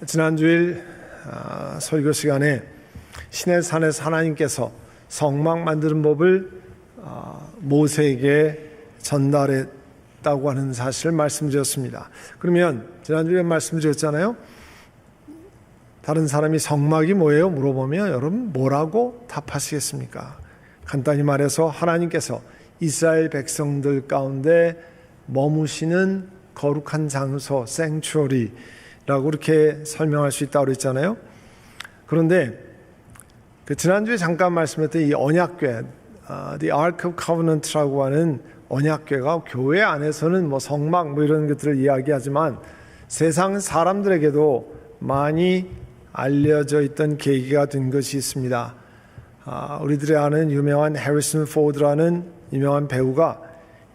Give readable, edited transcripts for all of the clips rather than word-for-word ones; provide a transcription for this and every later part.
지난주일 설교 시간에 시내산에서 하나님께서 성막 만드는 법을 모세에게 전달했다고 하는 사실을 말씀드렸습니다. 그러면 지난주에 말씀드렸잖아요. 다른 사람이 성막이 뭐예요? 물어보면 여러분 뭐라고 답하시겠습니까? 간단히 말해서 하나님께서 이스라엘 백성들 가운데 머무시는 거룩한 장소, 생추어리라고 이렇게 설명할 수 있다고 그랬잖아요. 그런데 지난주에 잠깐 말씀했던 이 언약궤, The Ark of Covenant라고 하는 언약궤가 교회 안에서는 뭐 성막 뭐 이런 것들을 이야기하지만 세상 사람들에게도 많이 알려져 있던 계기가 된 것이 있습니다. 우리들이 아는 유명한 해리슨 포드라는 유명한 배우가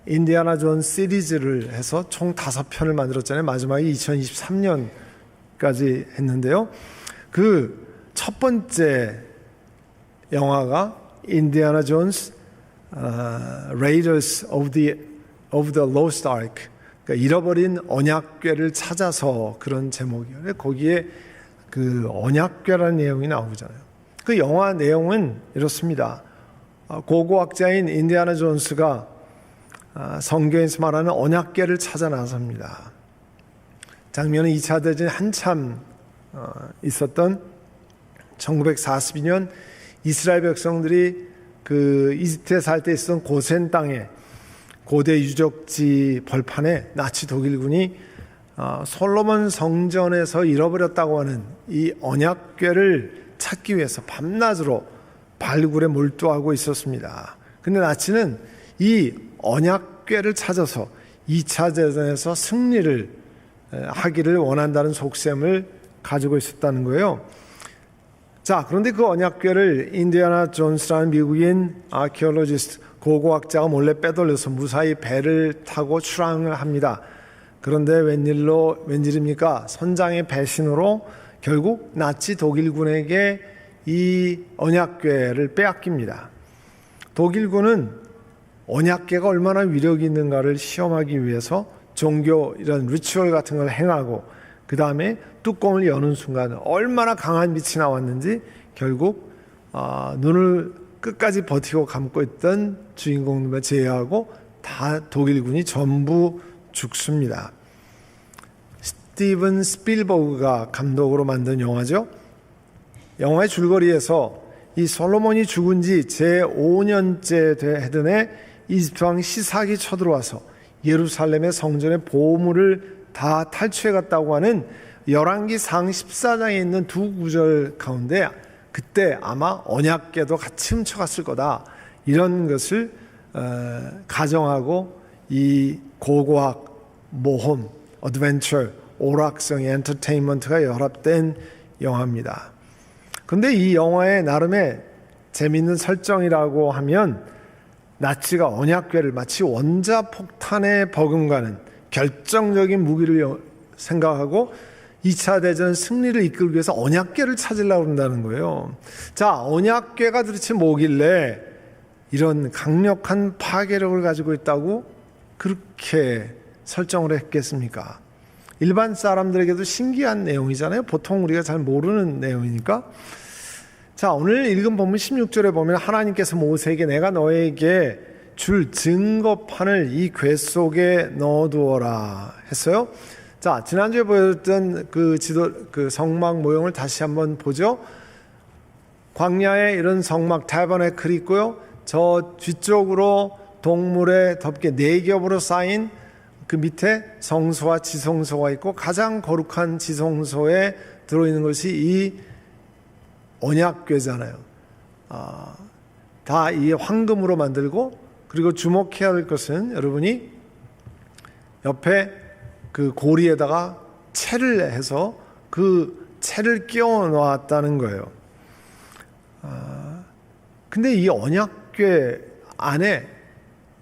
인디아나 존 시리즈를 해서 총 5편을 만들었잖아요. 마지막에 2023년까지 했는데요. 그 첫 번째 영화가 인디아나 존스 Raiders of the Lost Ark, 그러니까 잃어버린 언약궤를 찾아서 그런 제목이에요. 거기에 그 언약궤라는 내용이 나오잖아요. 그 영화 내용은 이렇습니다. 고고학자인 인디아나 존스가 성경에서 말하는 언약궤를 찾아 나섭니다. 장면은 2차 대전이 한참 있었던 1942년 이스라엘 백성들이 그 이집트에 살 때 있었던 고센 땅에 고대 유적지 벌판에 나치 독일군이 솔로몬 성전에서 잃어버렸다고 하는 이 언약궤를 찾기 위해서 밤낮으로 발굴에 몰두하고 있었습니다. 근데 나치는 이 언약궤를 찾아서 2차 대전에서 승리를 하기를 원한다는 속셈을 가지고 있었다는 거예요. 자, 그런데 그 언약궤를 인디아나 존스라는 미국인 아키올로지스트, 고고학자가 몰래 빼돌려서 무사히 배를 타고 출항을 합니다. 그런데 웬일입니까? 선장의 배신으로 결국 나치 독일군에게 이 언약궤를 빼앗깁니다. 독일군은 언약궤가 얼마나 위력이 있는가를 시험하기 위해서 종교 이런 리추얼 같은 걸 행하고 그 다음에 뚜껑을 여는 순간 얼마나 강한 빛이 나왔는지 결국 눈을 끝까지 버티고 감고 있던 주인공들만 제외하고 다 독일군이 전부 죽습니다. 스티븐 스필버그가 감독으로 만든 영화죠. 영화의 줄거리에서 이 솔로몬이 죽은 지 제5년째 되던 해 이집트 왕 시삭이 쳐들어와서 예루살렘의 성전의 보물을 다 탈취해 갔다고 하는 열왕기상 14장에 있는 두 구절 가운데 그때 아마 언약궤도 같이 훔쳐갔을 거다 이런 것을 가정하고 이 고고학, 모험, 어드벤처, 오락성, 엔터테인먼트가 연합된 영화입니다. 그런데 이 영화의 나름의 재미있는 설정이라고 하면 나치가 언약궤를 마치 원자폭탄에 버금가는 결정적인 무기를 생각하고 2차 대전 승리를 이끌기 위해서 언약궤를 찾으려고 한다는 거예요. 자, 언약궤가 도대체 뭐길래 이런 강력한 파괴력을 가지고 있다고 그렇게 설정을 했겠습니까? 일반 사람들에게도 신기한 내용이잖아요. 보통 우리가 잘 모르는 내용이니까. 자, 오늘 읽은 본문 16절에 보면 하나님께서 모세에게 내가 너에게 줄 증거판을 이 궤 속에 넣어두어라 했어요. 자, 지난주에 보여줬던 그 성막 모형을 다시 한번 보죠. 광야에 이런 성막 타버네클이 있고요. 저 뒤쪽으로 동물의 덮개 4겹으로 쌓인 그 밑에 성소와 지성소가 있고 가장 거룩한 지성소에 들어있는 것이 이 언약궤잖아요. 다 이 황금으로 만들고 그리고 주목해야 할 것은 여러분이 옆에 그 고리에다가 채를 해서 그 채를 끼워 놓았다는 거예요. 근데 이 언약궤 안에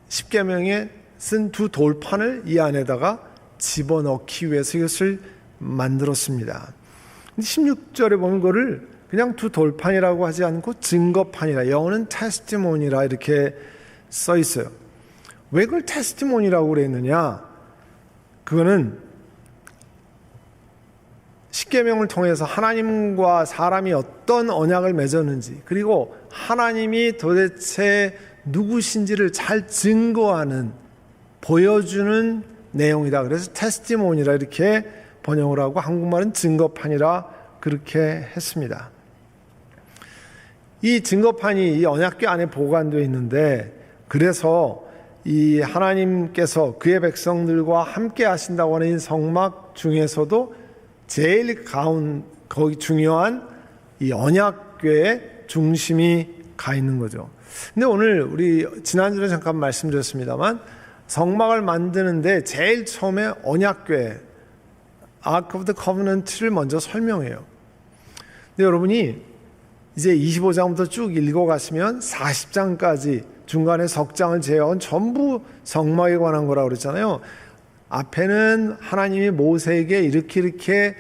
십계명에 쓴 두 돌판을 이 안에다가 집어넣기 위해서 이것을 만들었습니다. 16절에 보면 그거를 그냥 두 돌판이라고 하지 않고 증거판이라, 영어는 테스티모니라 이렇게 써 있어요. 왜 그걸 테스티모니라고 그랬느냐? 그거는 십계명을 통해서 하나님과 사람이 어떤 언약을 맺었는지, 그리고 하나님이 도대체 누구신지를 잘 증거하는, 보여주는 내용이다. 그래서 테스티모니라 이렇게 번역을 하고, 한국말은 증거판이라 그렇게 했습니다. 이 증거판이 이 언약궤 안에 보관되어 있는데, 그래서 이 하나님께서 그의 백성들과 함께 하신다고 하는 이 성막 중에서도 제일 거기 중요한 이 언약궤의 중심이 가 있는 거죠. 근데 오늘 우리 지난주에 잠깐 말씀드렸습니다만, 성막을 만드는데 제일 처음에 언약궤, Ark of the Covenant를 먼저 설명해요. 근데 여러분이 이제 25장부터 쭉 읽어가시면 40장까지 중간에 석장을 제외한 전부 성막에 관한 거라고 그랬잖아요. 앞에는 하나님이 모세에게 이렇게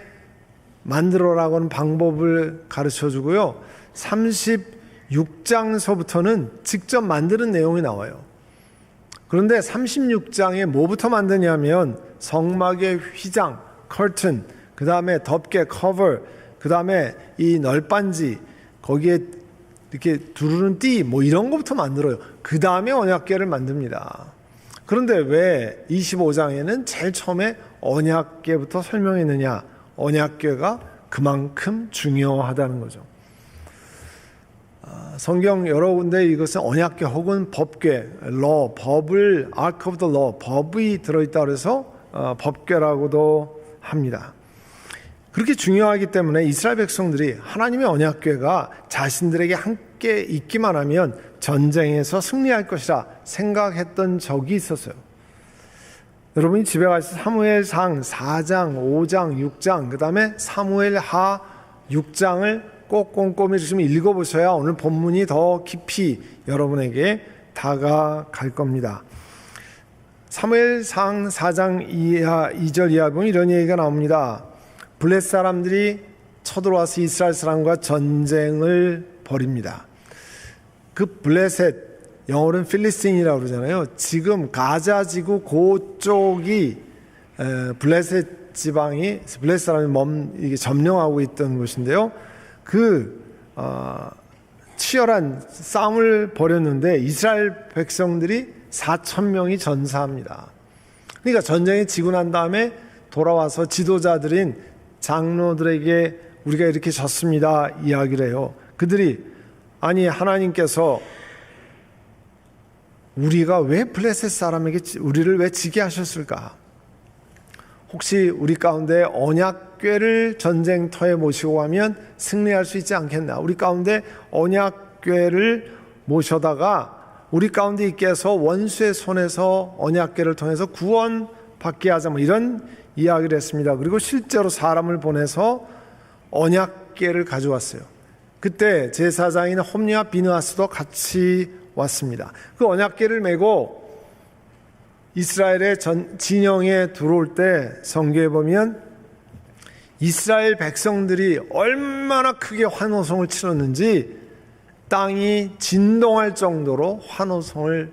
만들어라고 하는 방법을 가르쳐 주고요. 36장서부터는 직접 만드는 내용이 나와요. 그런데 36장에 뭐부터 만드냐면 성막의 휘장, curtain, 그 다음에 덮개, cover, 그 다음에 이 널빤지, 거기에 이렇게 두르는 띠, 뭐 이런 것부터 만들어요. 그 다음에 언약궤를 만듭니다. 그런데 왜 25장에는 제일 처음에 언약궤부터 설명했느냐? 언약궤가 그만큼 중요하다는 거죠. 성경 여러 군데 이것은 언약궤 혹은 법궤, law, 법을, Ark of the Law, 법이 들어있다 그래서 법궤라고도 합니다. 그렇게 중요하기 때문에 이스라엘 백성들이 하나님의 언약궤가 자신들에게 함께 있기만 하면 전쟁에서 승리할 것이라 생각했던 적이 있었어요. 여러분이 집에 가서 사무엘상 4장, 5장, 6장, 그 다음에 사무엘하 6장을 꼭 꼼꼼히 좀 읽어보셔야 오늘 본문이 더 깊이 여러분에게 다가갈 겁니다. 사무엘상 4장 2절 이하 보면 이런 얘기가 나옵니다. 블레셋 사람들이 쳐들어와서 이스라엘 사람과 전쟁을 벌입니다. 그 블레셋, 영어로는 필리스틴이라고 그러잖아요. 지금 가자 지구 그쪽이 블레셋 지방이 블레셋 사람이 이게 점령하고 있던 곳인데요. 치열한 싸움을 벌였는데 이스라엘 백성들이 4,000명이 전사합니다. 그러니까 전쟁이 지고 난 다음에 돌아와서 지도자들인 장로들에게 우리가 이렇게 졌습니다 이야기를 해요. 그들이 아니 하나님께서 우리가 왜 블레셋 사람에게 우리를 왜 지게 하셨을까? 혹시 우리 가운데 언약궤를 전쟁터에 모시고 가면 승리할 수 있지 않겠나? 우리 가운데 언약궤를 모셔다가 우리 가운데 있게 해서 원수의 손에서 언약궤를 통해서 구원받게 하자, 뭐 이런 이야기를 했습니다. 그리고 실제로 사람을 보내서 언약궤를 가져왔어요. 그때 제사장인 홈리와 비느하스도 같이 왔습니다. 그 언약궤를 메고 이스라엘의 진영에 들어올 때 성경에 보면 이스라엘 백성들이 얼마나 크게 환호성을 치렀는지 땅이 진동할 정도로 환호성을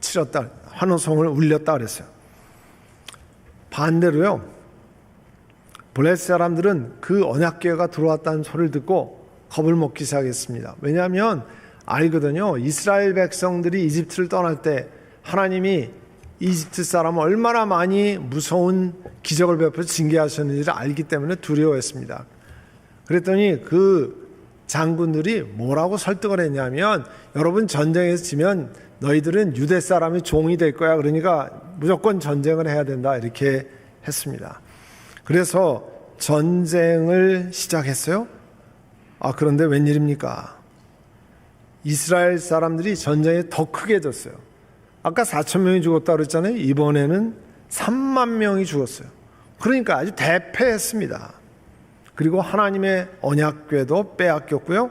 치렀다, 환호성을 울렸다 그랬어요. 반대로요, 블레셋 사람들은 그 언약궤가 들어왔다는 소리를 듣고 겁을 먹기 시작했습니다. 왜냐하면 알거든요. 이스라엘 백성들이 이집트를 떠날 때 하나님이 이집트 사람을 얼마나 많이 무서운 기적을 베풀어 징계하셨는지를 알기 때문에 두려워했습니다. 그랬더니 그 장군들이 뭐라고 설득을 했냐면, 여러분 전쟁에서 지면 너희들은 유대 사람이 종이 될 거야. 그러니까 무조건 전쟁을 해야 된다. 이렇게 했습니다. 그래서 전쟁을 시작했어요. 그런데 웬일입니까? 이스라엘 사람들이 전쟁에 더 크게 졌어요. 아까 4,000명이 죽었다 그랬잖아요. 이번에는 3만 명이 죽었어요. 그러니까 아주 대패했습니다. 그리고 하나님의 언약궤도 빼앗겼고요.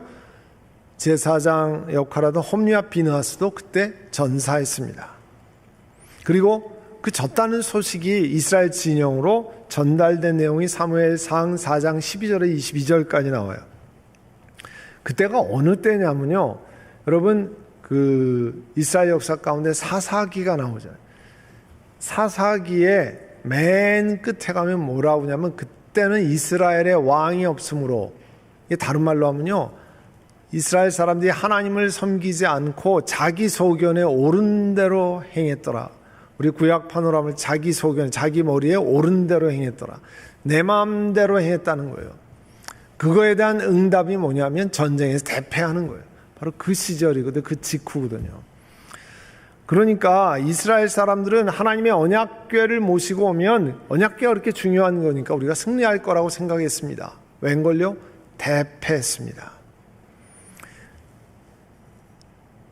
제사장 역할하던 홈리와 비느하스도 그때 전사했습니다. 그리고 그 졌다는 소식이 이스라엘 진영으로 전달된 내용이 사무엘상 4장 12절에 22절까지 나와요. 그때가 어느 때냐면요, 여러분 그 이스라엘 역사 가운데 사사기가 나오잖아요. 사사기에 맨 끝에 가면 뭐라고 하냐면 그때는 이스라엘의 왕이 없으므로, 이게 다른 말로 하면요, 이스라엘 사람들이 하나님을 섬기지 않고 자기 소견에 옳은 대로 행했더라. 우리 구약판으로 하면 자기 소견, 자기 머리에 옳은 대로 행했더라. 내 마음대로 행했다는 거예요. 그거에 대한 응답이 뭐냐면 전쟁에서 대패하는 거예요. 바로 그 시절이거든요. 그 직후거든요. 그러니까 이스라엘 사람들은 하나님의 언약궤를 모시고 오면, 언약궤가 그렇게 중요한 거니까 우리가 승리할 거라고 생각했습니다. 웬걸요? 대패했습니다.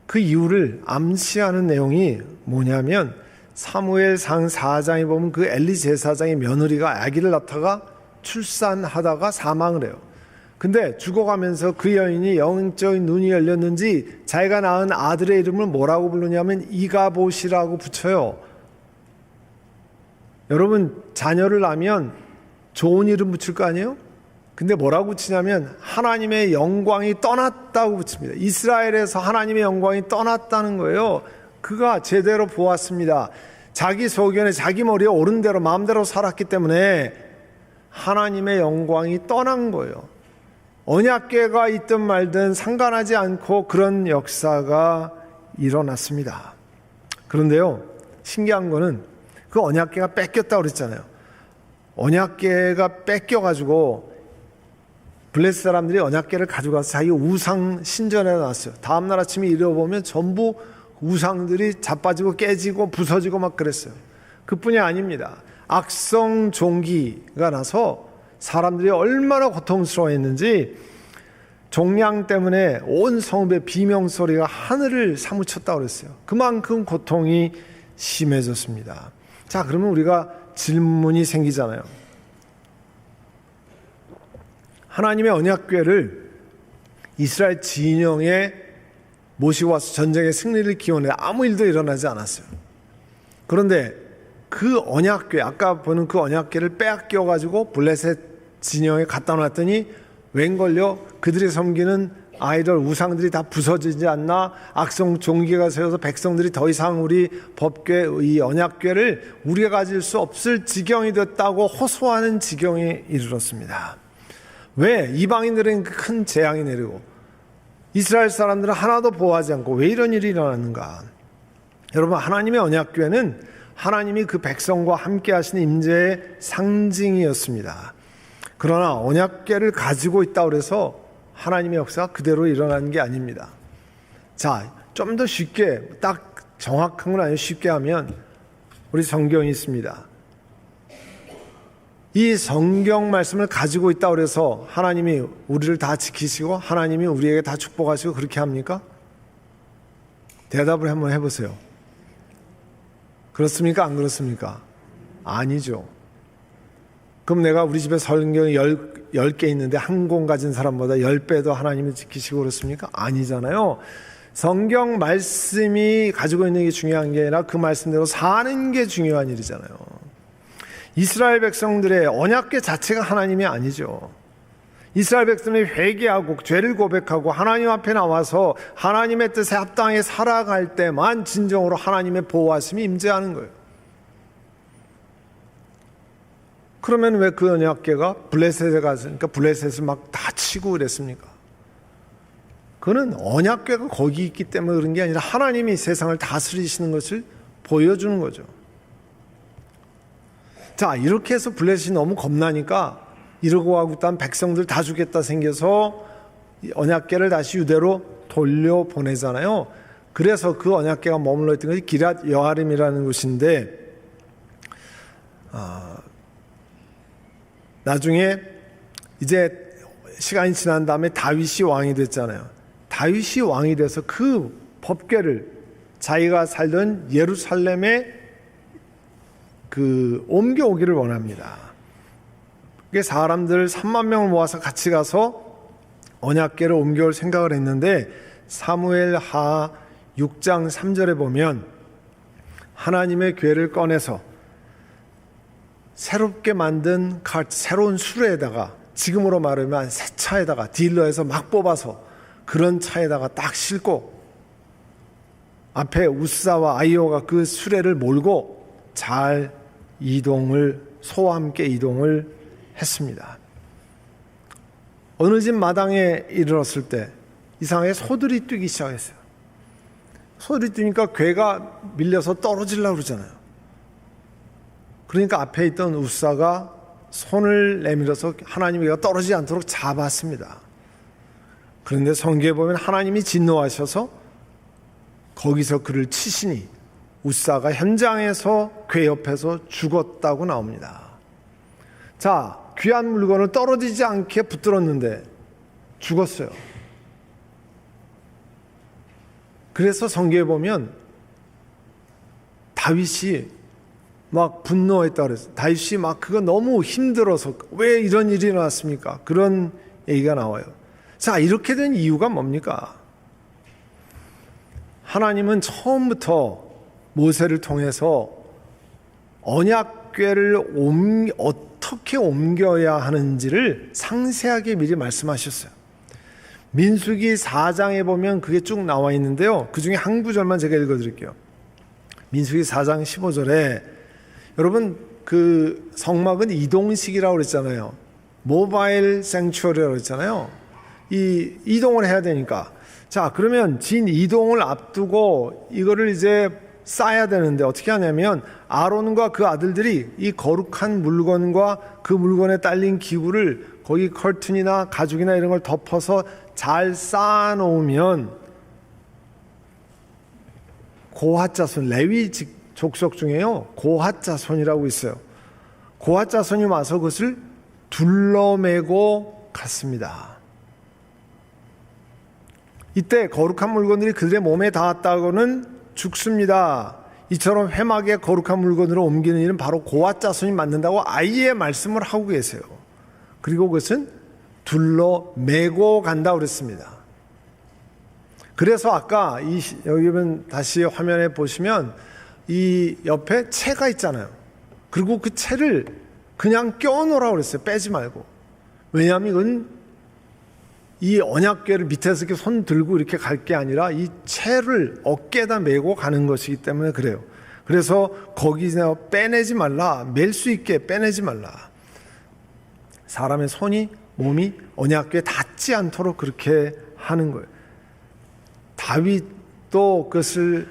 그 이유를 암시하는 내용이 뭐냐면 사무엘상 4장에 보면 그 엘리 제사장의 며느리가 아기를 낳다가 출산하다가 사망을 해요. 근데 죽어가면서 그 여인이 영적인 눈이 열렸는지 자기가 낳은 아들의 이름을 뭐라고 부르냐면 이가봇이라고 붙여요. 여러분, 자녀를 낳으면 좋은 이름 붙일 거 아니에요? 근데 뭐라고 붙이냐면 하나님의 영광이 떠났다고 붙입니다. 이스라엘에서 하나님의 영광이 떠났다는 거예요. 그가 제대로 보았습니다. 자기 소견에 자기 머리에 옳은 대로 마음대로 살았기 때문에 하나님의 영광이 떠난 거예요. 언약궤가 있든 말든 상관하지 않고 그런 역사가 일어났습니다. 그런데요, 신기한 거는 그 언약궤가 뺏겼다고 그랬잖아요. 언약궤가 뺏겨가지고 블레셋 사람들이 언약궤를 가져가서 자기 우상 신전에 놨어요. 다음날 아침에 일어보면 전부 우상들이 자빠지고 깨지고 부서지고 막 그랬어요. 그뿐이 아닙니다. 악성 종기가 나서 사람들이 얼마나 고통스러워했는지 종양 때문에 온 성읍의 비명소리가 하늘을 사무쳤다고 그랬어요. 그만큼 고통이 심해졌습니다. 자, 그러면 우리가 질문이 생기잖아요. 하나님의 언약궤를 이스라엘 진영에 모시고 와서 전쟁의 승리를 기원해 아무 일도 일어나지 않았어요. 그런데 그 언약궤, 아까 보는 그 언약궤를 빼앗겨가지고 블레셋 진영에 갖다 놨더니 웬걸요, 그들이 섬기는 아이돌 우상들이 다 부서지지 않나, 악성 종기가 세워서 백성들이 더 이상 우리 법궤, 이 언약궤를 우리가 가질 수 없을 지경이 됐다고 호소하는 지경에 이르렀습니다. 왜 이방인들은 큰 재앙이 내리고 이스라엘 사람들은 하나도 보호하지 않고 왜 이런 일이 일어났는가? 여러분, 하나님의 언약궤는 하나님이 그 백성과 함께 하시는 임재의 상징이었습니다. 그러나 언약궤를 가지고 있다고 해서 하나님의 역사가 그대로 일어나는 게 아닙니다. 자, 좀 더 쉽게, 딱 정확한 건 아니고 쉽게 하면 우리 성경이 있습니다. 이 성경 말씀을 가지고 있다고 해서 하나님이 우리를 다 지키시고 하나님이 우리에게 다 축복하시고 그렇게 합니까? 대답을 한번 해보세요. 그렇습니까? 안 그렇습니까? 아니죠. 그럼 내가 우리 집에 성경이 10개 있는데 한 권 가진 사람보다 10배도 하나님이 지키시고 그렇습니까? 아니잖아요. 성경 말씀이 가지고 있는 게 중요한 게 아니라 그 말씀대로 사는 게 중요한 일이잖아요. 이스라엘 백성들의 언약궤 자체가 하나님이 아니죠. 이스라엘 백성이 회개하고 죄를 고백하고 하나님 앞에 나와서 하나님의 뜻에 합당하게 살아갈 때만 진정으로 하나님의 보호하심이 임재하는 거예요. 그러면 왜 그 언약궤가 블레셋에 갔으니까 블레셋을 막 다 치고 그랬습니까? 그는 언약궤가 거기 있기 때문에 그런 게 아니라 하나님이 세상을 다스리시는 것을 보여주는 거죠. 자, 이렇게 해서 블레셋이 너무 겁나니까 이러고 하고 있다면 백성들 다 죽겠다 생겨서 언약궤를 다시 유대로 돌려보내잖아요. 그래서 그 언약궤가 머물러 있던 것이 기럇 여아림이라는 곳인데, 나중에 이제 시간이 지난 다음에 다윗이 왕이 됐잖아요. 다윗이 왕이 돼서 그 법궤를 자기가 살던 예루살렘에 옮겨오기를 원합니다. 그게 사람들 3만 명을 모아서 같이 가서 언약궤를 옮겨올 생각을 했는데 사무엘하 6장 3절에 보면 하나님의 궤를 꺼내서 새롭게 만든 새로운 수레에다가, 지금으로 말하면 새 차에다가 딜러에서 막 뽑아서 그런 차에다가 딱 싣고 앞에 우사와 아이오가 그 수레를 몰고 잘 소와 함께 이동을 했습니다. 어느 집 마당에 이르렀을 때 이상하게 소들이 뛰기 시작했어요. 소들이 뛰니까 괴가 밀려서 떨어지려고 그러잖아요. 그러니까 앞에 있던 우사가 손을 내밀어서 하나님이 떨어지지 않도록 잡았습니다. 그런데 성경에 보면 하나님이 진노하셔서 거기서 그를 치시니 우사가 현장에서 괴 옆에서 죽었다고 나옵니다. 자, 귀한 물건을 떨어지지 않게 붙들었는데 죽었어요. 그래서 성경에 보면 다윗이 막 분노했다 그랬어요. 다윗이 막 그거 너무 힘들어서 왜 이런 일이 일어났습니까? 그런 얘기가 나와요. 자, 이렇게 된 이유가 뭡니까? 하나님은 처음부터 모세를 통해서 언약궤를 어떻게 옮겨야 하는지를 상세하게 미리 말씀하셨어요. 민수기 4장에 보면 그게 쭉 나와 있는데요. 그 중에 한 구절만 제가 읽어드릴게요. 민수기 4장 15절에 여러분 그 성막은 이동식이라고 그랬잖아요. 모바일 생추어리라고 그랬잖아요. 이동을 해야 되니까. 자, 그러면 진 이동을 앞두고 이거를 이제 쌓아야 되는데 어떻게 하냐면 아론과 그 아들들이 이 거룩한 물건과 그 물건에 딸린 기구를 거기 커튼이나 가죽이나 이런 걸 덮어서 잘 쌓아놓으면 고핫 자손, 레위 족속 중에요 고핫 자손이라고 있어요. 고핫 자손이 와서 그것을 둘러매고 갔습니다. 이때 거룩한 물건들이 그들의 몸에 닿았다고는 죽습니다. 이처럼 회막에 거룩한 물건으로 옮기는 일은 바로 고핫 자손이 맡는다고 아예 말씀을 하고 계세요. 그리고 그것은 둘러매고 간다고 그랬습니다. 그래서 아까 여기 보면 다시 화면에 보시면 이 옆에 채가 있잖아요. 그리고 그 채를 그냥 껴놓으라고 그랬어요. 빼지 말고. 왜냐하면 이건 이 언약궤를 밑에서 이렇게 손 들고 이렇게 갈 게 아니라 이 채를 어깨에다 메고 가는 것이기 때문에 그래요. 그래서 거기서 빼내지 말라. 맬 수 있게 빼내지 말라. 사람의 손이 몸이 언약궤에 닿지 않도록 그렇게 하는 거예요. 다윗도 그것을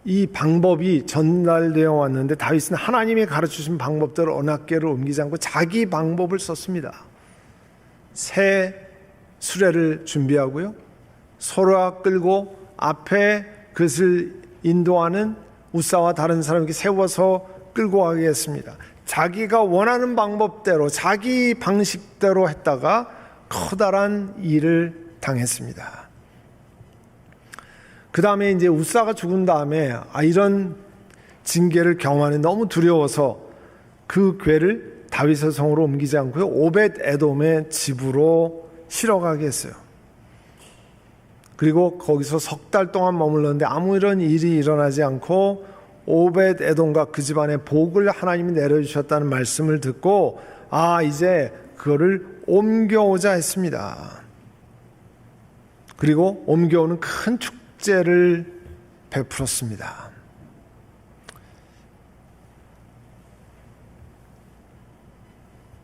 이 방법이 전달되어 왔는데 다윗은 하나님이 가르치신 방법대로 언약궤를 옮기지 않고 자기 방법을 썼습니다. 새 수레를 준비하고요. 소라 끌고 앞에 그것을 인도하는 우사와 다른 사람에게 세워서 끌고 가겠습니다. 자기가 원하는 방법대로 자기 방식대로 했다가 커다란 일을 당했습니다. 그 다음에 이제 우사가 죽은 다음에 이런 징계를 경험하는 너무 두려워서 그 궤를 다윗의 성으로 옮기지 않고요. 오벳 에돔의 집으로 실어가게 했어요. 그리고 거기서 석 달 동안 머물렀는데 아무 이런 일이 일어나지 않고 오벳 에돔과 그 집안에 복을 하나님이 내려주셨다는 말씀을 듣고 이제 그거를 옮겨오자 했습니다. 그리고 옮겨오는 큰 축제를 베풀었습니다.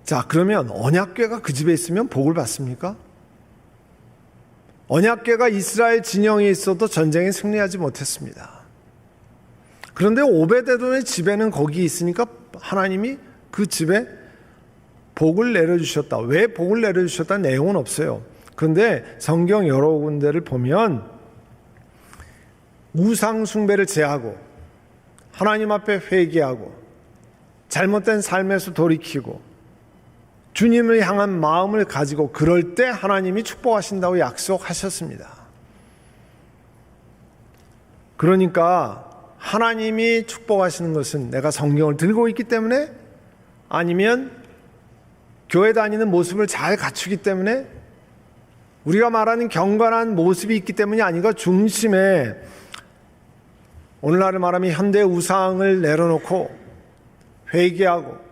자, 그러면 언약궤가 그 집에 있으면 복을 받습니까? 언약궤가 이스라엘 진영에 있어도 전쟁에 승리하지 못했습니다. 그런데 오벳에돔의 집에는 거기 있으니까 하나님이 그 집에 복을 내려주셨다. 왜 복을 내려주셨다는 내용은 없어요. 그런데 성경 여러 군데를 보면 우상 숭배를 제하고 하나님 앞에 회개하고 잘못된 삶에서 돌이키고 주님을 향한 마음을 가지고 그럴 때 하나님이 축복하신다고 약속하셨습니다. 그러니까 하나님이 축복하시는 것은 내가 성경을 들고 있기 때문에 아니면 교회 다니는 모습을 잘 갖추기 때문에 우리가 말하는 경건한 모습이 있기 때문이 아니고 중심에 오늘날을 말하면 현대 우상을 내려놓고 회개하고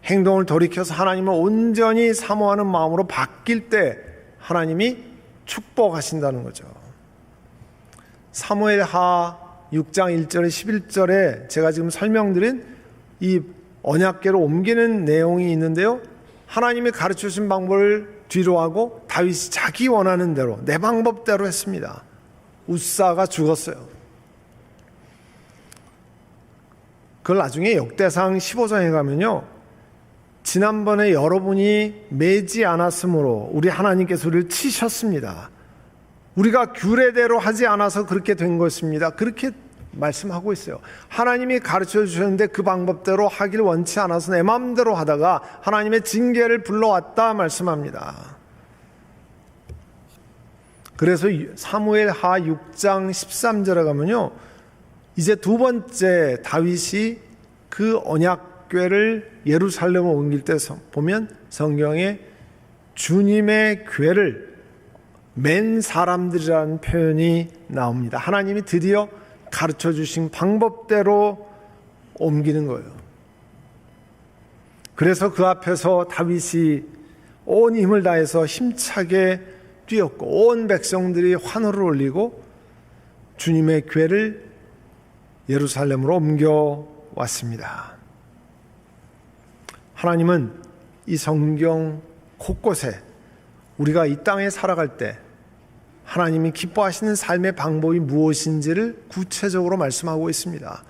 행동을 돌이켜서 하나님을 온전히 사모하는 마음으로 바뀔 때 하나님이 축복하신다는 거죠. 사무엘하 6장 1절에 11절에 제가 지금 설명드린 이 언약궤로 옮기는 내용이 있는데요. 하나님이 가르쳐주신 방법을 뒤로 하고 다윗이 자기 원하는 대로 내 방법대로 했습니다. 웃사가 죽었어요. 그걸 나중에 역대상 15장에 가면요, 지난번에 여러분이 매지 않았으므로 우리 하나님께서 우리를 치셨습니다. 우리가 규례대로 하지 않아서 그렇게 된 것입니다. 그렇게 말씀하고 있어요. 하나님이 가르쳐 주셨는데 그 방법대로 하길 원치 않아서 내 마음대로 하다가 하나님의 징계를 불러왔다 말씀합니다. 그래서 사무엘하 6장 13절에 가면요, 이제 두 번째 다윗이 그 언약궤를 예루살렘에 옮길 때 보면 성경에 주님의 궤를 맨 사람들이라는 표현이 나옵니다. 하나님이 드디어 가르쳐 주신 방법대로 옮기는 거예요. 그래서 그 앞에서 다윗이 온 힘을 다해서 힘차게 뛰었고 온 백성들이 환호를 올리고 주님의 궤를 예루살렘으로 옮겨왔습니다. 하나님은 이 성경 곳곳에 우리가 이 땅에 살아갈 때 하나님이 기뻐하시는 삶의 방법이 무엇인지를 구체적으로 말씀하고 있습니다.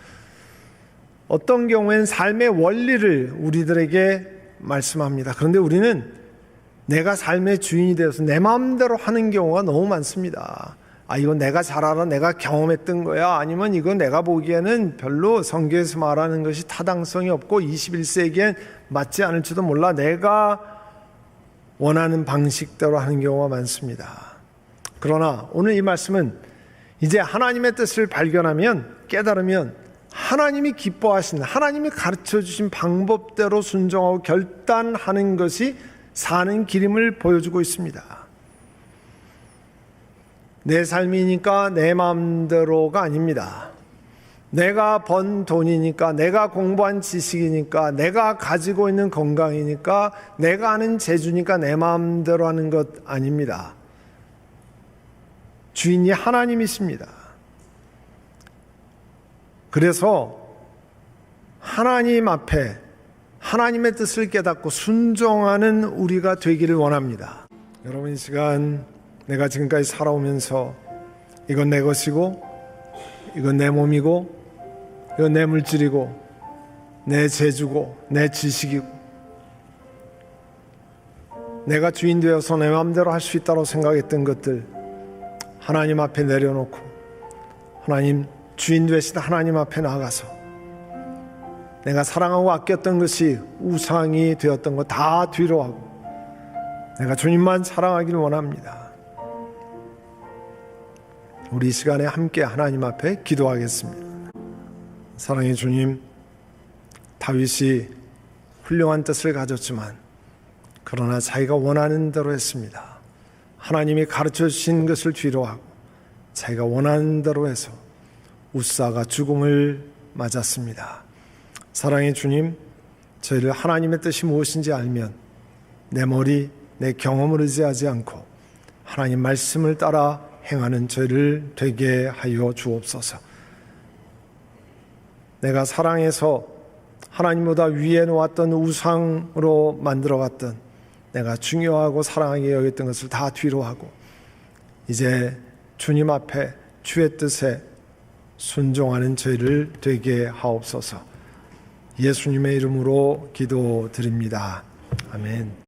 어떤 경우엔 삶의 원리를 우리들에게 말씀합니다. 그런데 우리는 내가 삶의 주인이 되어서 내 마음대로 하는 경우가 너무 많습니다. 이건 내가 잘 알아, 내가 경험했던 거야, 아니면 이건 내가 보기에는 별로 성경에서 말하는 것이 타당성이 없고 21세기엔 맞지 않을지도 몰라, 내가 원하는 방식대로 하는 경우가 많습니다. 그러나 오늘 이 말씀은 이제 하나님의 뜻을 발견하면, 깨달으면 하나님이 기뻐하시는, 하나님이 가르쳐 주신 방법대로 순종하고 결단하는 것이 사는 길임을 보여주고 있습니다. 내 삶이니까 내 마음대로가 아닙니다. 내가 번 돈이니까, 내가 공부한 지식이니까, 내가 가지고 있는 건강이니까, 내가 아는 재주니까 내 마음대로 하는 것 아닙니다. 주인이 하나님이십니다. 그래서 하나님 앞에 하나님의 뜻을 깨닫고 순종하는 우리가 되기를 원합니다. 여러분, 이 시간 내가 지금까지 살아오면서 이건 내 것이고, 이건 내 몸이고, 이건 내 물질이고, 내 재주고, 내 지식이고, 내가 주인 되어서 내 마음대로 할 수 있다고 생각했던 것들 하나님 앞에 내려놓고 하나님, 주인 되신 하나님 앞에 나가서 내가 사랑하고 아꼈던 것이 우상이 되었던 거 다 뒤로 하고 내가 주님만 사랑하기를 원합니다. 우리 이 시간에 함께 하나님 앞에 기도하겠습니다. 사랑의 주님, 다윗이 훌륭한 뜻을 가졌지만 그러나 자기가 원하는 대로 했습니다. 하나님이 가르쳐 주신 것을 뒤로 하고 자기가 원하는 대로 해서 웃사가 죽음을 맞았습니다. 사랑의 주님, 저희를 하나님의 뜻이 무엇인지 알면 내 머리, 내 경험을 의지하지 않고 하나님 말씀을 따라 행하는 저희를 되게 하여 주옵소서. 내가 사랑해서 하나님보다 위에 놓았던 우상으로 만들어갔던, 내가 중요하고 사랑하게 여겼던 것을 다 뒤로 하고 이제 주님 앞에 주의 뜻에 순종하는 저희를 되게 하옵소서. 예수님의 이름으로 기도드립니다. 아멘.